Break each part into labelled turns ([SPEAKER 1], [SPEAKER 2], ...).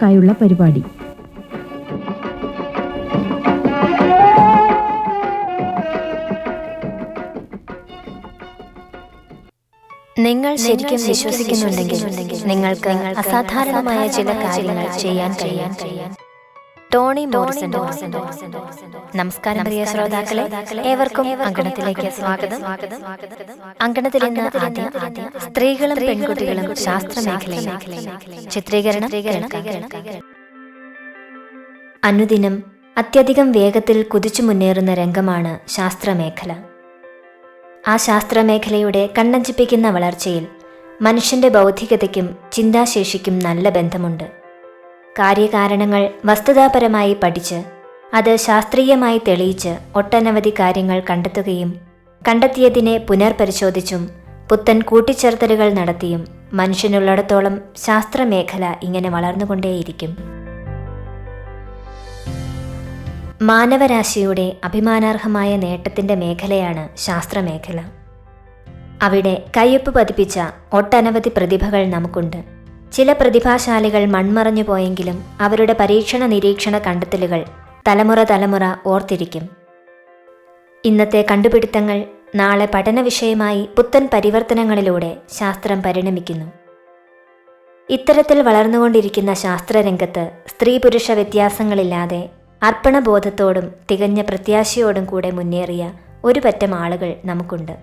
[SPEAKER 1] കുട്ടികൾക്കായുള്ള പരിപാടി.
[SPEAKER 2] നിങ്ങൾ ശരിക്കും വിശ്വസിക്കുന്നുണ്ടെങ്കിൽ നിങ്ങൾക്ക് അസാധാരണമായ ചില കാര്യങ്ങൾ ചെയ്യാൻ കഴിയാൻ ടോണി മോറിസൺ. നമസ്കാരം പ്രിയ ശ്രോതാക്കളെ, ഏവർക്കും അങ്കണത്തിലേക്ക് സ്വാഗതം. അങ്കണത്തിൽ ഇന്ന് ആദ്യം സ്ത്രീകളും പെൺകുട്ടികളും ശാസ്ത്രമേഖലയിൽ ചിത്രീകരണം. അനുദിനം അത്യധികം വേഗത്തിൽ കുതിച്ചു മുന്നേറുന്ന രംഗമാണ് ശാസ്ത്രമേഖല. ആ ശാസ്ത്രമേഖലയുടെ കണ്ണഞ്ചിപ്പിക്കുന്ന വളർച്ചയിൽ മനുഷ്യന്റെ ബൗദ്ധികതയ്ക്കും ചിന്താശേഷിക്കും നല്ല ബന്ധമുണ്ട്. കാര്യകാരണങ്ങൾ വസ്തുതാപരമായി പഠിച്ച് അത് ശാസ്ത്രീയമായി തെളിയിച്ച് ഒട്ടനവധി കാര്യങ്ങൾ കണ്ടെത്തുകയും കണ്ടെത്തിയതിനെ പുനർപരിശോധിച്ചും പുത്തൻ കൂട്ടിച്ചേർത്തലുകൾ നടത്തിയും മനുഷ്യനുള്ളിടത്തോളം ശാസ്ത്രമേഖല ഇങ്ങനെ വളർന്നുകൊണ്ടേയിരിക്കും. മാനവരാശിയുടെ അഭിമാനാർഹമായ നേട്ടത്തിന്റെ മേഖലയാണ് ശാസ്ത്രമേഖല. അവിടെ കയ്യൊപ്പ് പതിപ്പിച്ച ഒട്ടനവധി പ്രതിഭകൾ നമുക്കുണ്ട്. ചില പ്രതിഭാശാലികൾ മൺമറഞ്ഞു പോയെങ്കിലും അവരുടെ പരീക്ഷണ നിരീക്ഷണ കണ്ടെത്തലുകൾ തലമുറ ഓർത്തിരിക്കും. ഇന്നത്തെ കണ്ടുപിടുത്തങ്ങൾ നാളെ പഠന വിഷയമായി പുത്തൻ പരിവർത്തനങ്ങളിലൂടെ ശാസ്ത്രം പരിണമിക്കുന്നു. ഇത്തരത്തിൽ വളർന്നുകൊണ്ടിരിക്കുന്ന ശാസ്ത്രരംഗത്ത് സ്ത്രീ പുരുഷ വ്യത്യാസങ്ങളില്ലാതെ അർപ്പണബോധത്തോടും തികഞ്ഞ പ്രത്യാശയോടും കൂടെ മുന്നേറിയ ഒരു പറ്റം ആളുകൾ നമുക്കുണ്ട്.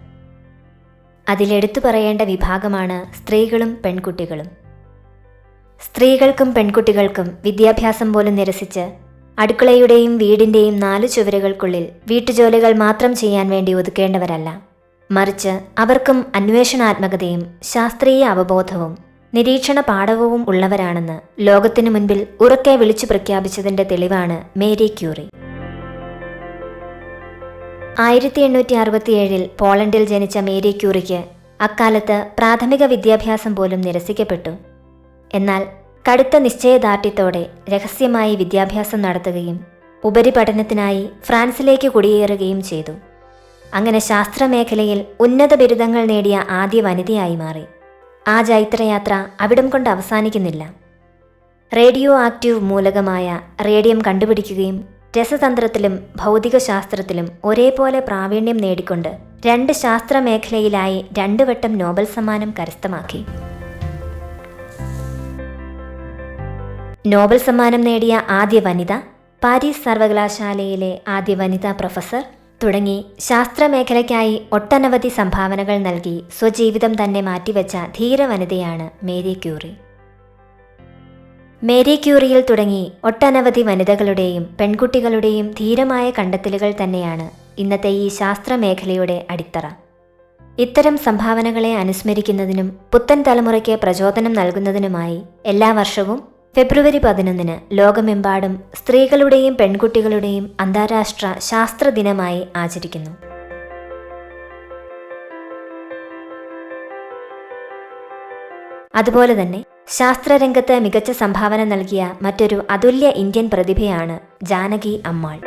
[SPEAKER 2] അതിലെടുത്തു പറയേണ്ട വിഭാഗമാണ് സ്ത്രീകളും പെൺകുട്ടികളും. സ്ത്രീകൾക്കും പെൺകുട്ടികൾക്കും വിദ്യാഭ്യാസം പോലും നിരസിച്ച് അടുക്കളയുടെയും വീടിൻ്റെയും 4 ചുവരുകൾക്കുള്ളിൽ വീട്ടുജോലികൾ മാത്രം ചെയ്യാൻ വേണ്ടി ഒതുക്കേണ്ടവരല്ല. മറിച്ച് അവർക്കും അന്വേഷണാത്മകതയും ശാസ്ത്രീയ അവബോധവും നിരീക്ഷണ പാടവവും ഉള്ളവരാണെന്ന് ലോകത്തിനു മുൻപിൽ ഉറക്കെ വിളിച്ചു പ്രഖ്യാപിച്ചതിന്റെ തെളിവാണ് മേരി ക്യൂറി. 1867 പോളണ്ടിൽ ജനിച്ച മേരി ക്യൂറിക്ക് അക്കാലത്ത് പ്രാഥമിക വിദ്യാഭ്യാസം പോലും നിരസിക്കപ്പെട്ടു. എന്നാൽ കടുത്ത നിശ്ചയദാർഢ്യത്തോടെ രഹസ്യമായി വിദ്യാഭ്യാസം നടത്തുകയും ഉപരിപഠനത്തിനായി ഫ്രാൻസിലേക്ക് കുടിയേറുകയും ചെയ്തു. അങ്ങനെ ശാസ്ത്രമേഖലയിൽ ഉന്നത ബിരുദങ്ങൾ നേടിയ ആദ്യ വനിതയായി മാറി. ആ ജൈത്രയാത്ര അവിടം കൊണ്ട് അവസാനിക്കുന്നില്ല. റേഡിയോ ആക്റ്റീവ് മൂലകമായ റേഡിയം കണ്ടുപിടിക്കുകയും രസതന്ത്രത്തിലും ഭൗതിക ശാസ്ത്രത്തിലും ഒരേപോലെ പ്രാവീണ്യം നേടിക്കൊണ്ട് 2 ശാസ്ത്രമേഖലയിലായി 2 വട്ടം നോബൽ സമ്മാനം കരസ്ഥമാക്കി. നോബൽ സമ്മാനം നേടിയ ആദ്യ വനിത, പാരീസ് സർവകലാശാലയിലെ ആദ്യ വനിതാ പ്രൊഫസർ തുടങ്ങി ശാസ്ത്രമേഖലയ്ക്കായി ഒട്ടനവധി സംഭാവനകൾ നൽകി സ്വജീവിതം തന്നെ മാറ്റിവെച്ച ധീരവനിതയാണ് മേരി ക്യൂറി. മേരി ക്യൂറിയിൽ തുടങ്ങി ഒട്ടനവധി വനിതകളുടെയും പെൺകുട്ടികളുടെയും ധീരമായ കണ്ടെത്തലുകൾ തന്നെയാണ് ഇന്നത്തെ ഈ ശാസ്ത്രമേഖലയുടെ അടിത്തറ. ഇത്തരം സംഭാവനകളെ അനുസ്മരിക്കുന്നതിനും പുത്തൻ തലമുറയ്ക്ക് പ്രചോദനം നൽകുന്നതിനുമായി എല്ലാ വർഷവും ഫെബ്രുവരി 11 ലോകമെമ്പാടും സ്ത്രീകളുടെയും പെൺകുട്ടികളുടെയും അന്താരാഷ്ട്ര ശാസ്ത്ര ദിനമായി ആചരിക്കുന്നു. അതുപോലെ തന്നെ ശാസ്ത്രരംഗത്ത് മികച്ച സംഭാവന നൽകിയ മറ്റൊരു അതുല്യ ഇന്ത്യൻ പ്രതിഭയാണ് ജാനകി അമ്മാൾ.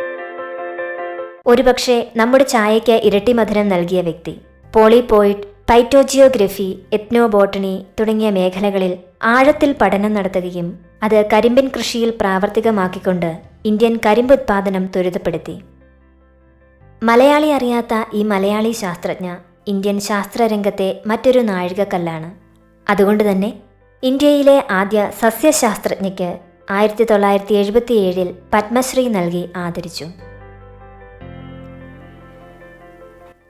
[SPEAKER 2] ഒരുപക്ഷെ നമ്മുടെ ചായയ്ക്ക് ഇരട്ടി മധുരം നൽകിയ വ്യക്തി. പോളിപോയിഡ്, പൈറ്റോജിയോഗ്രഫി, എത്നോബോട്ടണി തുടങ്ങിയ മേഖലകളിൽ ആഴത്തിൽ പഠനം നടത്തുകയും അത് കരിമ്പിൻ കൃഷിയിൽ പ്രാവർത്തികമാക്കിക്കൊണ്ട് ഇന്ത്യൻ കരിമ്പ് ഉത്പാദനം ത്വരിതപ്പെടുത്തി. മലയാളി അറിയാത്ത ഈ മലയാളി ശാസ്ത്രജ്ഞ ഇന്ത്യൻ ശാസ്ത്രരംഗത്തെ മറ്റൊരു നാഴികക്കല്ലാണ്. അതുകൊണ്ട് തന്നെ ഇന്ത്യയിലെ ആദ്യ സസ്യശാസ്ത്രജ്ഞയ്ക്ക് 1977 പത്മശ്രീ നൽകി ആദരിച്ചു.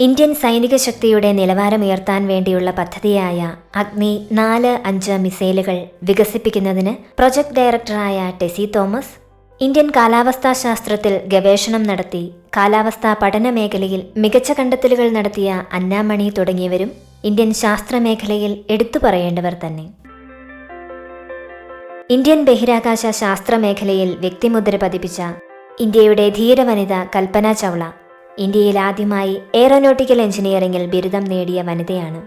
[SPEAKER 2] ഇന്ത്യൻ സൈനിക ശക്തിയുടെ നിലവാരമുയർത്താൻ വേണ്ടിയുള്ള പദ്ധതിയായ അഗ്നി 4-5 മിസൈലുകൾ വികസിപ്പിക്കുന്നതിന് പ്രൊജക്ട് ഡയറക്ടറായ ടെസി തോമസ്, ഇന്ത്യൻ കാലാവസ്ഥാ ശാസ്ത്രത്തിൽ ഗവേഷണം നടത്തി കാലാവസ്ഥാ പഠന മേഖലയിൽ മികച്ച കണ്ടെത്തലുകൾ നടത്തിയ അന്നാമണി തുടങ്ങിയവരും ഇന്ത്യൻ ശാസ്ത്രമേഖലയിൽ എടുത്തു പറയേണ്ടവർ തന്നെ. ഇന്ത്യൻ ബഹിരാകാശ ശാസ്ത്രമേഖലയിൽ വ്യക്തിമുദ്ര പതിപ്പിച്ച ഇന്ത്യയുടെ ധീരവനിത കൽപ്പന ചൗള ഇന്ത്യയിൽ ആദ്യമായി എയറോനോട്ടിക്കൽ എഞ്ചിനീയറിംഗിൽ ബിരുദം നേടിയ വനിതയാണ്.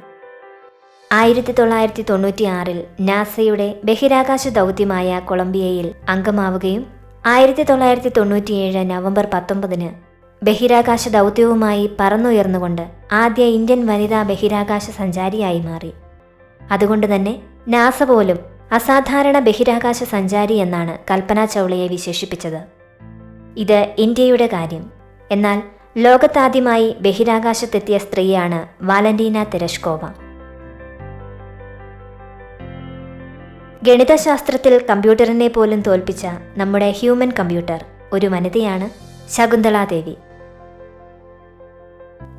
[SPEAKER 2] 1996 നാസയുടെ ബഹിരാകാശ ദൗത്യമായ കൊളംബിയയിൽ അംഗമാവുകയും 1997 നവംബർ 19 ബഹിരാകാശ ദൗത്യവുമായി പറന്നുയർന്നുകൊണ്ട് ആദ്യ ഇന്ത്യൻ വനിതാ ബഹിരാകാശ സഞ്ചാരിയായി മാറി. അതുകൊണ്ട് തന്നെ നാസ പോലും അസാധാരണ ബഹിരാകാശ സഞ്ചാരി എന്നാണ് കൽപ്പന ചൗളയെ വിശേഷിപ്പിച്ചത്. ഇത് ഇന്ത്യയുടെ കാര്യം. എന്നാൽ ലോകത്താദ്യമായി ബഹിരാകാശത്തെത്തിയ സ്ത്രീയാണ് വാലന്റീന തെരഷ്കോവ. ഗണിതശാസ്ത്രത്തിൽ കമ്പ്യൂട്ടറിനെ പോലും തോൽപ്പിച്ച നമ്മുടെ ഹ്യൂമൻ കമ്പ്യൂട്ടർ ഒരു വനിതയാണ് ശകുന്തളാദേവി.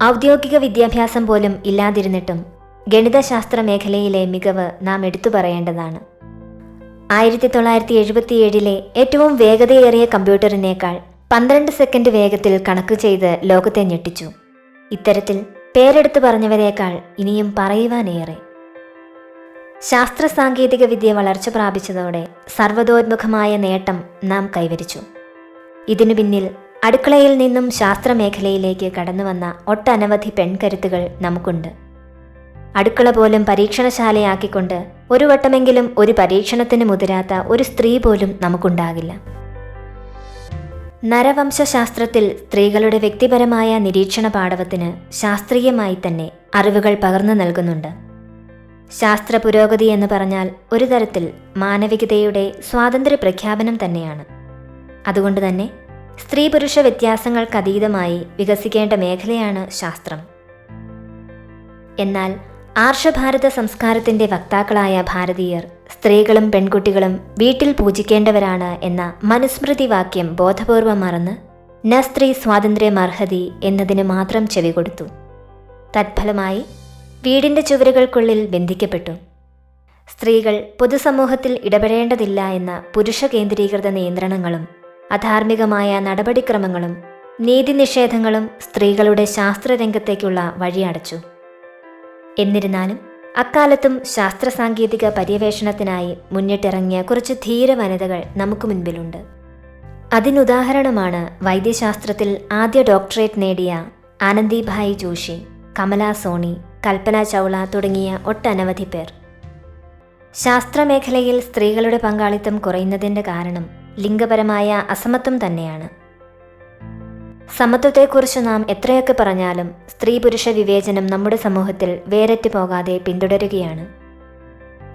[SPEAKER 2] ഔദ്യോഗിക വിദ്യാഭ്യാസം പോലും ഇല്ലാതിരുന്നിട്ടും ഗണിതശാസ്ത്ര മേഖലയിലെ മികവ് നാം എടുത്തു പറയേണ്ടതാണ്. 1977 ഏറ്റവും വേഗതയേറിയ കമ്പ്യൂട്ടറിനേക്കാൾ 12 സെക്കൻഡ് വേഗത്തിൽ കണക്ക് ചെയ്ത് ലോകത്തെ ഞെട്ടിച്ചു. ഇത്തരത്തിൽ പേരെടുത്തു പറഞ്ഞവരേക്കാൾ ഇനിയും പറയുവാനേറെ. ശാസ്ത്ര സാങ്കേതിക വിദ്യ വളർച്ച പ്രാപിച്ചതോടെ സർവ്വതോന്മുഖമായ നേട്ടം നാം കൈവരിച്ചു. ഇതിനു പിന്നിൽ അടുക്കളയിൽ നിന്നും ശാസ്ത്രമേഖലയിലേക്ക് കടന്നുവന്ന ഒട്ടനവധി പെൺകരുത്തുകൾ നമുക്കുണ്ട്. അടുക്കള പോലും പരീക്ഷണശാലയാക്കിക്കൊണ്ട് ഒരു വട്ടമെങ്കിലും ഒരു പരീക്ഷണത്തിന് മുതിരാത്ത ഒരു സ്ത്രീ പോലും നമുക്കുണ്ടാകില്ല. നരവംശാസ്ത്രത്തിൽ സ്ത്രീകളുടെ വ്യക്തിപരമായ നിരീക്ഷണ പാടവത്തിന് ശാസ്ത്രീയമായി തന്നെ അറിവുകൾ പകർന്നു നൽകുന്നുണ്ട്. ശാസ്ത്ര പുരോഗതി എന്ന് പറഞ്ഞാൽ ഒരു തരത്തിൽ മാനവികതയുടെ സ്വാതന്ത്ര്യ പ്രഖ്യാപനം തന്നെയാണ്. അതുകൊണ്ട് തന്നെ സ്ത്രീ പുരുഷ വ്യത്യാസങ്ങൾക്കതീതമായി വികസിക്കേണ്ട മേഖലയാണ് ശാസ്ത്രം. എന്നാൽ ആർഷഭാരത സംസ്കാരത്തിന്റെ വക്താക്കളായ ഭാരതീയർ സ്ത്രീകളും പെൺകുട്ടികളും വീട്ടിൽ പൂജിക്കേണ്ടവരാണ് എന്ന മനുസ്മൃതി വാക്യം ബോധപൂർവം മറന്ന് ന സ്ത്രീ സ്വാതന്ത്ര്യമർഹതി എന്നതിന് മാത്രം ചെവികൊടുത്തു. തത്ഫലമായി വീടിന്റെ ചുവരുകൾക്കുള്ളിൽ ബന്ധിക്കപ്പെട്ടു. സ്ത്രീകൾ പൊതുസമൂഹത്തിൽ ഇടപെടേണ്ടതില്ല എന്ന പുരുഷ കേന്ദ്രീകൃത നിയന്ത്രണങ്ങളും അധാർമികമായ നടപടിക്രമങ്ങളും നീതിനിഷേധങ്ങളും സ്ത്രീകളുടെ ശാസ്ത്രരംഗത്തേക്കുള്ള വഴിയടച്ചു. എന്നിരുന്നാലും അക്കാലത്തും ശാസ്ത്ര സാങ്കേതിക പര്യവേഷണത്തിനായി മുന്നിട്ടിറങ്ങിയ കുറച്ച് ധീര വനിതകൾ നമുക്ക് മുൻപിലുണ്ട്. അതിനുദാഹരണമാണ് വൈദ്യശാസ്ത്രത്തിൽ ആദ്യ ഡോക്ടറേറ്റ് നേടിയ ആനന്ദിഭായ് ജോഷി, കമല സോണി, കൽപ്പന ചൗള തുടങ്ങിയ ഒട്ടനവധി പേർ. ശാസ്ത്രമേഖലയിൽ സ്ത്രീകളുടെ പങ്കാളിത്തം കുറയുന്നതിൻ്റെ കാരണം ലിംഗപരമായ അസമത്വം തന്നെയാണ്. സമത്വത്തെക്കുറിച്ച് നാം എത്രയൊക്കെ പറഞ്ഞാലും സ്ത്രീ പുരുഷ വിവേചനം നമ്മുടെ സമൂഹത്തിൽ വേരറ്റ് പോകാതെ പിന്തുടരുകയാണ്.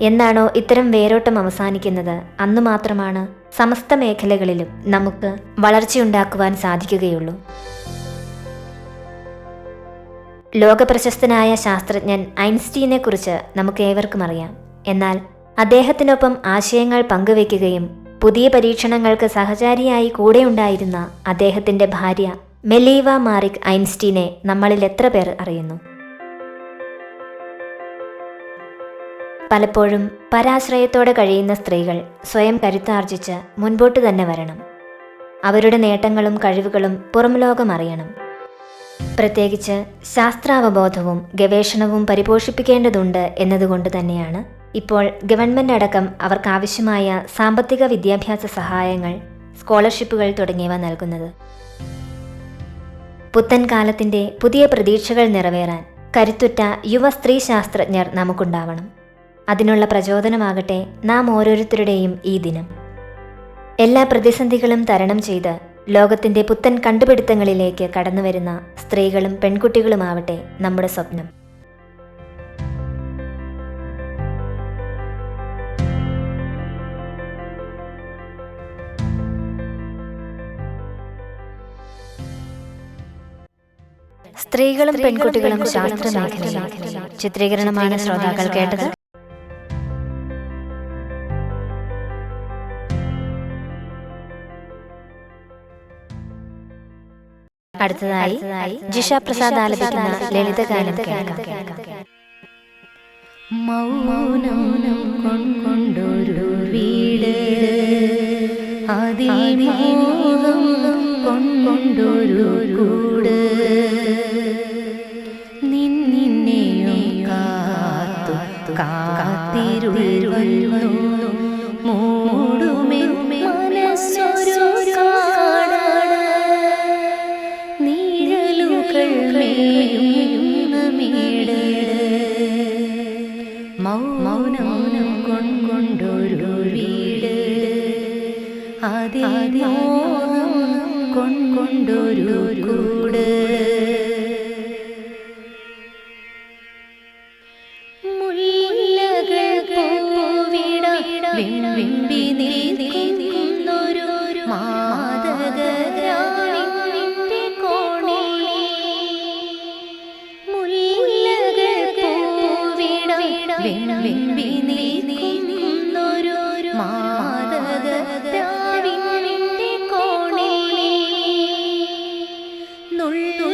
[SPEAKER 2] എന്നാണോ ഇത്തരം വേരോട്ടം അവസാനിക്കുന്നത് അന്നു മാത്രമാണ് സമസ്ത മേഖലകളിലും നമുക്ക് വളർച്ചയുണ്ടാക്കുവാൻ സാധിക്കുകയുള്ളൂ. ലോകപ്രശസ്തനായ ശാസ്ത്രജ്ഞൻ ഐൻസ്റ്റീനെക്കുറിച്ച് നമുക്ക് ഏവർക്കും അറിയാം. എന്നാൽ അദ്ദേഹത്തിനൊപ്പം ആശയങ്ങൾ പങ്കുവയ്ക്കുകയും പുതിയ പരീക്ഷണങ്ങൾക്ക് സഹചാരിയായി കൂടെയുണ്ടായിരുന്ന അദ്ദേഹത്തിൻ്റെ ഭാര്യ മെലീവ മാറിക് ഐൻസ്റ്റീനെ നമ്മളിൽ എത്ര പേർ അറിയുന്നു? പലപ്പോഴും പരാശ്രയത്തോടെ കഴിയുന്ന സ്ത്രീകൾ സ്വയം കരുത്താർജിച്ച് മുൻപോട്ട് തന്നെ വരണം. അവരുടെ നേട്ടങ്ങളും കഴിവുകളും പുറം ലോകം അറിയണം. പ്രത്യേകിച്ച് ശാസ്ത്രാവബോധവും ഗവേഷണവും പരിപോഷിപ്പിക്കേണ്ടതുണ്ട് എന്നതുകൊണ്ട് തന്നെയാണ് ഇപ്പോൾ ഗവൺമെൻറ് അടക്കം അവർക്കാവശ്യമായ സാമ്പത്തിക വിദ്യാഭ്യാസ സഹായങ്ങൾ, സ്കോളർഷിപ്പുകൾ തുടങ്ങിയവ നൽകുന്നത്. പുത്തൻ കാലത്തിൻ്റെ പുതിയ പ്രതീക്ഷകൾ നിറവേറാൻ കരുത്തുറ്റ യുവ സ്ത്രീ ശാസ്ത്രജ്ഞർ നമുക്കുണ്ടാവണം. അതിനുള്ള പ്രചോദനമാകട്ടെ നാം ഓരോരുത്തരുടെയും ഈ ദിനം. എല്ലാ പ്രതിസന്ധികളും തരണം ചെയ്ത് ലോകത്തിൻ്റെ പുത്തൻ കണ്ടുപിടുത്തങ്ങളിലേക്ക് കടന്നുവരുന്ന സ്ത്രീകളും പെൺകുട്ടികളുമാവട്ടെ നമ്മുടെ സ്വപ്നം. സ്ത്രീകളും പെൺകുട്ടികളും ശാസ്ത്ര മേഖലയിൽ ചിത്രീകരണമാണ് ശ്രോതാക്കൾ കേട്ടത്. അടുത്തതായി ജിഷ പ്രസാദ് ആലപിക്കുന്ന ലളിതഗാനം കേൾക്കാം.
[SPEAKER 1] മൗനം കൊണ്ടൊരു വീട്, അതിമോഹം കൊണ്ടൊരു കൂട്, നിന്നെയും കാത്തു കാത്തിരുന്നു മൂടുമേ മനസ്സൊരു കാടാണ്, നീഴലുകൾ മേയുന്ന മേട്. മൗനം കൊണ്ടൊരു വീട്, അതിമോഹം കൊണ്ടൊരു കൂട്, മുല്ലകൾ പൂവിട മാതകരാണിന്റെ കോണിൽ മുല്ലകൾ പൂവിടം വെമ്പി നിൽക്കുന്നൊരു മാതകരാണിന്റെ കോണിൽ നുള്ളി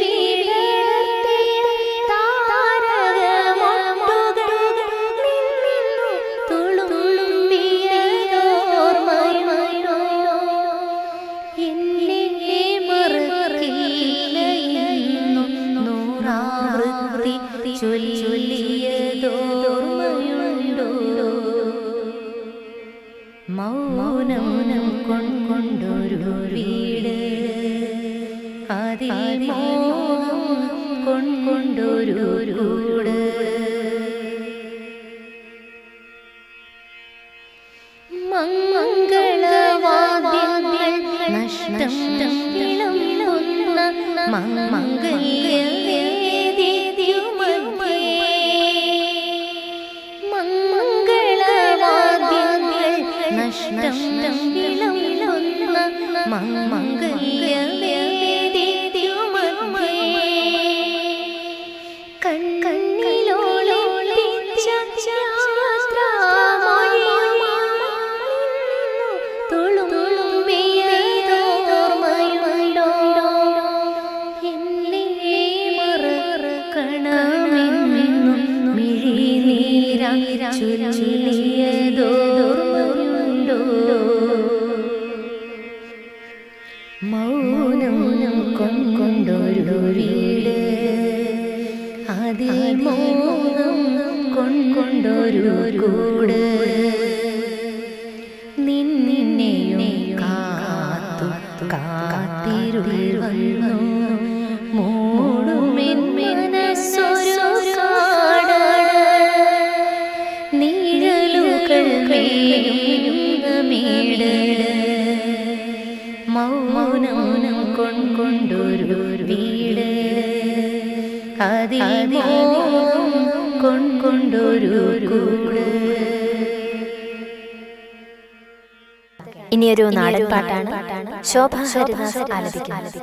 [SPEAKER 1] വീടർത്തിയ താരകമൊട്ടുകൾ നിന്നു തുളുമ്പിയതോർമ്മയോ എന്നെ മറക്കില്ല എന്നും നൂറാവൃത്തി ചൊല്ലിയതോർമ്മയുണ്ടോ മൗനം കൊണ്ടൊരു വീട് അതിൽ മോഹം കൊണ്ടൊരു കൂട് മംഗളവാദ്യങ്ങൾ നഷ്ടം വിളമ്പുന്ന മംഗളവാദ്യങ്ങൾ നഷ്ടം വിളമ്പുന്ന കണ്ണിലോളിച്ച തുളുമ്പിയതോർമ്മയുണ്ടോ എന്നെ മറക്കണമെന്നും മിഴിനീരാ ചൊല്ലിയതോർമ്മയുണ്ടോ മൗനം കൊണ്ടൊരു വീട് അതിൽ മോഹം കൊണ്ടൊരു കൂട് നിന്നെയും കാത്തു കാത്തിരുൾ വന്നു മൂടുമെൻ മനസ്സൊരു കാട് നിഴലുകൾ മേയുന്ന മേട് മൗനം കൊണ്ടൊരു വീട് അതിൽ മോഹം കൊണ്ടൊരു കൂട്.
[SPEAKER 2] ഇനിയൊരു നാടൻ പാട്ടാണ് ശോഭ ഹരിദാസ് ആലപിക്കുന്നത്.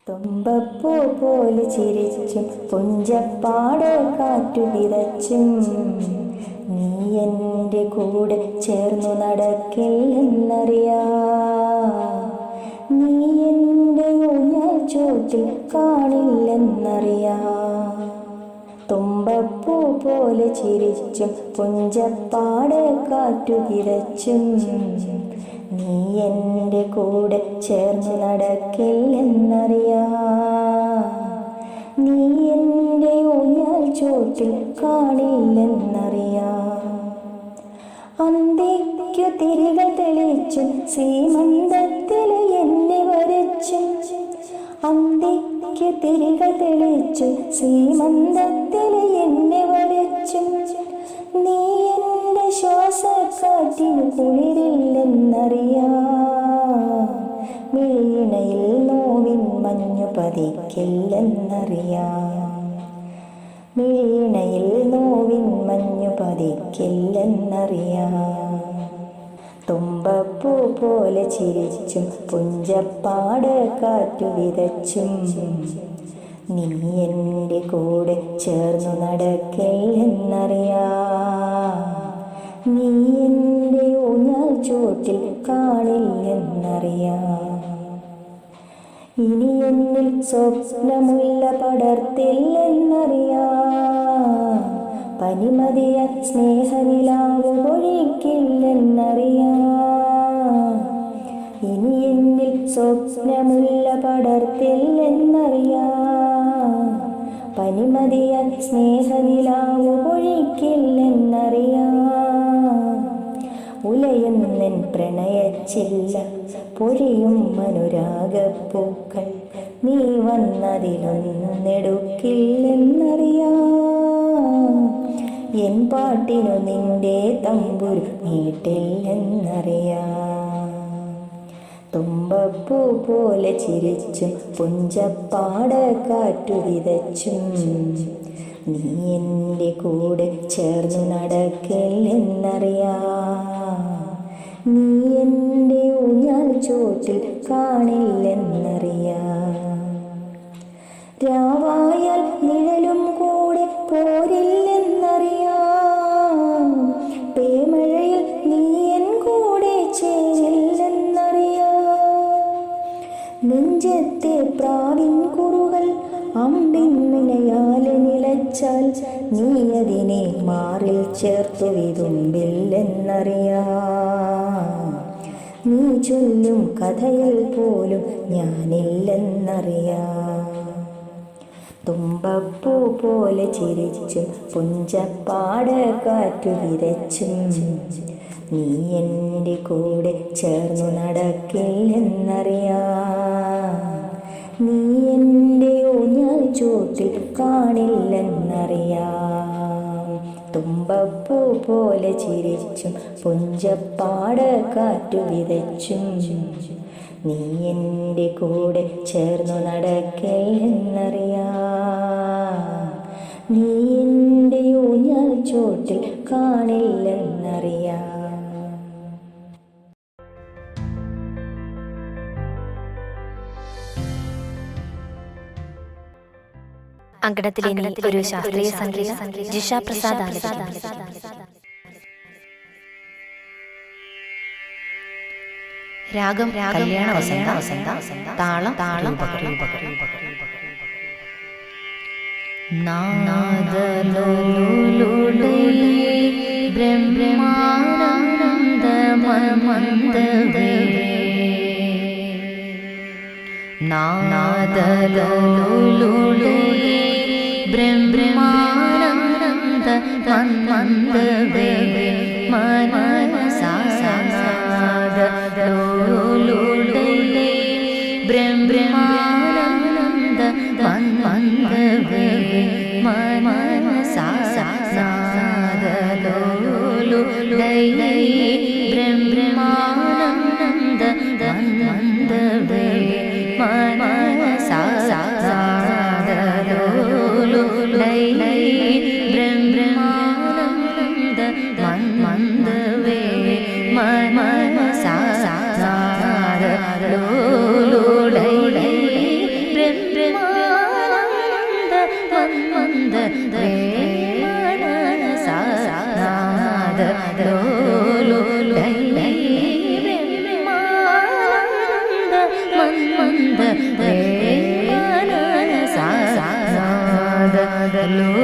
[SPEAKER 3] തുമ്പപ്പൂ പോലെ ചിരിച്ചും പുഞ്ചപ്പാട് കാറ്റു വിതച്ചും നീ എൻ്റെ കൂടെ ചേർന്നു നടക്കില്ലെന്നറിയാ നീ എൻ്റെ ഊഞ്ഞാൽ ചോട്ടിൽ കാണില്ലെന്നറിയാ തുമ്പപ്പൂ പോലെ ചിരിച്ചും പുഞ്ചപ്പാട് കാറ്റു വിതച്ചും നീ എൻ്റെ കൂടെ ചേർന്ന് നടക്കില്ലെന്നറിയാ നീ എൻ്റെ ഊഞ്ഞാൽ ചോട്ടിൽ കാണില്ലെന്നറിയാ അന്തിക്കു തിരികൾ തെളിച്ചും സീമന്തത്തിൽ എന്നെ വരച്ചും അന്തിക്കു തിരികൾ തെളിച്ചും സീമന്തത്തിൽ എന്നെ വരച്ചും നീ എൻ്റെ ശ്വാസക്കാറ്റിന് കുളിരില്ലെന്നറിയാ വീണയിൽ നോവിൻ മഞ്ഞു പതിക്കില്ലെന്നറിയാ വീണയിൽ നോവിൻ മഞ്ഞു പതിക്കില്ലെന്നറിയാ തുമ്പപ്പൂ പോലെ ചിരിച്ചും പുഞ്ചപ്പാട് കാറ്റു വിതച്ചും നീ എൻ്റെ കൂടെ ചേർന്നു നടക്കില്ലെന്നറിയാ നീ എൻ്റെ ഊഞ്ഞാൽ ചോട്ടിൽ കാണില്ലെന്നറിയാ ഇനി എന്നിൽ സ്വപ്നമുള്ള പടർത്തില്ലെന്നറിയാ പനിമതിയ സ്നേഹനിലാവ് പൊഴിക്കില്ലെന്നറിയാ ഇനി എന്നിൽ സ്വപ്നമുള്ള പടർത്തില്ലെന്നറിയാ പനിമതിയ സ്നേഹനിലാവ് പൊഴിക്കില്ലെന്നറിയാ ഉലയുന്നെൻ പ്രണയച്ചില്ല പൊഴിയും അനുരാഗപ്പൂക്കൾ നീ വന്നതിലൊന്നെടുക്കില്ലെന്നറിയാ എൻ പാട്ടിനു നിന്റെ തമ്പുരു നീട്ടില്ലെന്നറിയാ തുമ്പപ്പൂ പോലെ ചിരിച്ചും പുഞ്ചപ്പാട് കാറ്റു വിതച്ചും നീ എൻ്റെ കൂടെ ചേർന്ന് നടക്കില്ലെന്നറിയാ നീ എൻ്റെ ഊഞ്ഞാൽ ചോട്ടിൽ കാണില്ലെന്നറിയാം. രാവായാൽ നിഴലും കൂടെ പോരില്ലെന്നറിയാം. പേമഴയിൽ നീ എൻ കൂടെ ചേരില്ലെന്നറിയാം. നെഞ്ചത്തെ പ്രാവിൻ കുറുകൾ അമ്പിൻ മുനയാലെ നിലച്ചാൽ നീ അതിനെ മാറിൽ ചേർത്തു വിതുമ്പില്ലെന്നറിയാം. നീ ചൊല്ലും കഥയിൽ പോലും ഞാനില്ലെന്നറിയാം. തുമ്പപ്പൂ പോലെ ചിരിച്ചും പുഞ്ചപ്പാട കാറ്റു വിതച്ചും നീ എൻ്റെ കൂടെ ചേർന്നു നടക്കില്ലെന്നറിയാം. നീ എൻ്റെ ഊഞ്ഞാൽ ചോട്ടിൽ കാണില്ലെന്നറിയാം. തുമ്പപ്പൂ പോലെ ചിരിച്ചും പുഞ്ചപ്പാട കാറ്റു വിതച്ചും നീ എൻ്റെ കൂടെ ചേർന്നു നടക്കില്ലെന്നറിയാം. നീ എൻ്റെ ഊഞ്ഞാൽ ചോട്ടിൽ കാണില്ലെന്നറിയാം.
[SPEAKER 2] അങ്കണത്തിലെ ഒരു ശാസ്ത്രീയ സംഗീതം ജിഷ പ്രസാദ് ആലപിക്കുന്നു.
[SPEAKER 1] രാഗം കല്യാണ വസന്ത, താളം നാദലോലുലേ ബ്രഹ്മാനന്ദമന്ദവേ നാദലോലുലേ ബ്രഹ്മാനന്ദമന്ദവേ മനസാദലോലുലേ ബ്രഹ്മാനന്ദമന്ദവേ മനസാദലോലുലേ ബ്രഹ്മാനന്ദമന്ദവേ മനസാദലോലുലേ ബ്രഹ്മാനന്ദമന്ദവേ മനസാദലോലുലേ ബ്രഹ്മാനന്ദമന്ദവേ മനസാദലോലുലേ ബ്രഹ്മാനന്ദമന്ദവേ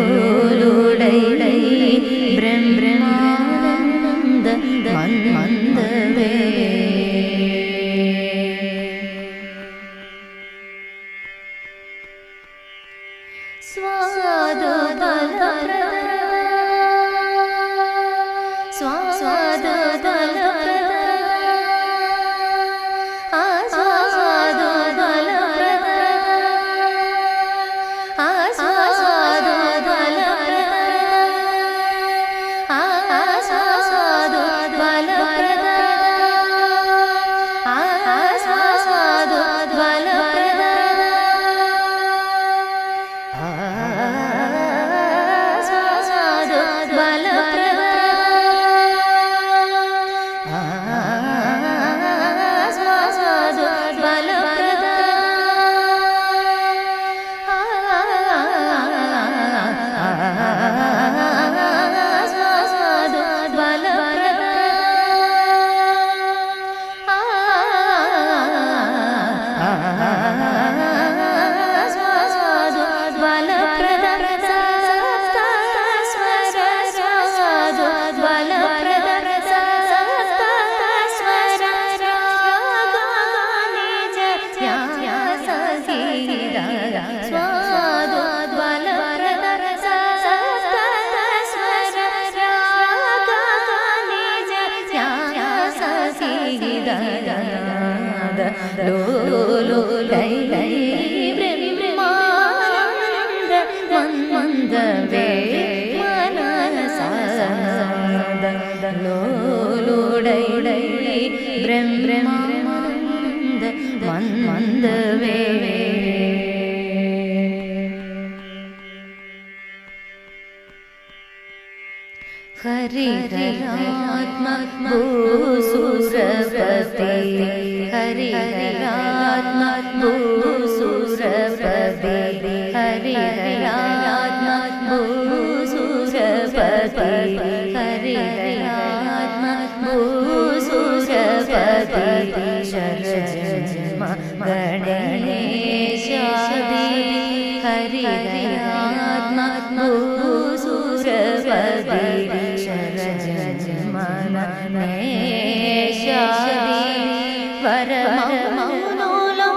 [SPEAKER 1] മനസാദലോലുലേ ബ്രഹ്മാനന്ദമന്ദവേ ബ്രഹ്മാനന്ദമന്ദവേ മനസാദലോലുലേ ബ്രഹ്മാനന്ദമന്ദവേ ഹരിഹരാത്മജ ഭൂസുരപതി ഹരിഹരാത്മ ഭൂസുരപതി ഹരിഹരാത്മ ഭൂസുരപതി ഹരിഹരാത്മ ഭൂസുരപതി ശരജന്മ ഗണേശാദി ഹരിഹരാത്മ ഭൂസുരപതി ശരജന്മ ഗണേശാദി വരമൗനോലോ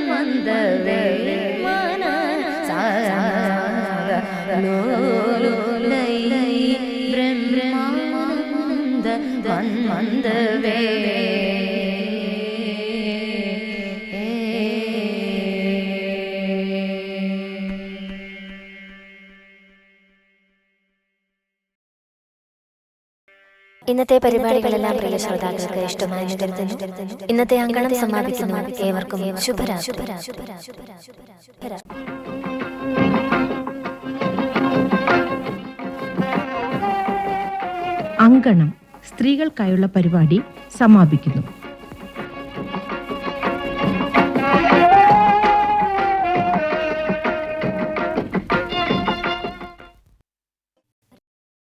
[SPEAKER 1] വന്ദവേ മന ലോലൈ ബ്രഹ്മാനന്ദ വന്ദവേ.
[SPEAKER 2] ഇന്നത്തെ പരിപാടികളെല്ലാം പ്രിയ ശ്രോതാക്കൾക്ക് ഇഷ്ടമായെന്ന് കരുതുന്നു. ഇന്നത്തെ അങ്കണം സമാപിക്കുന്നു. ഏവർക്കും ശുഭരാത്രി.
[SPEAKER 4] അങ്കണം സ്ത്രീകൾക്കായുള്ള പരിപാടി സമാപിക്കുന്നു.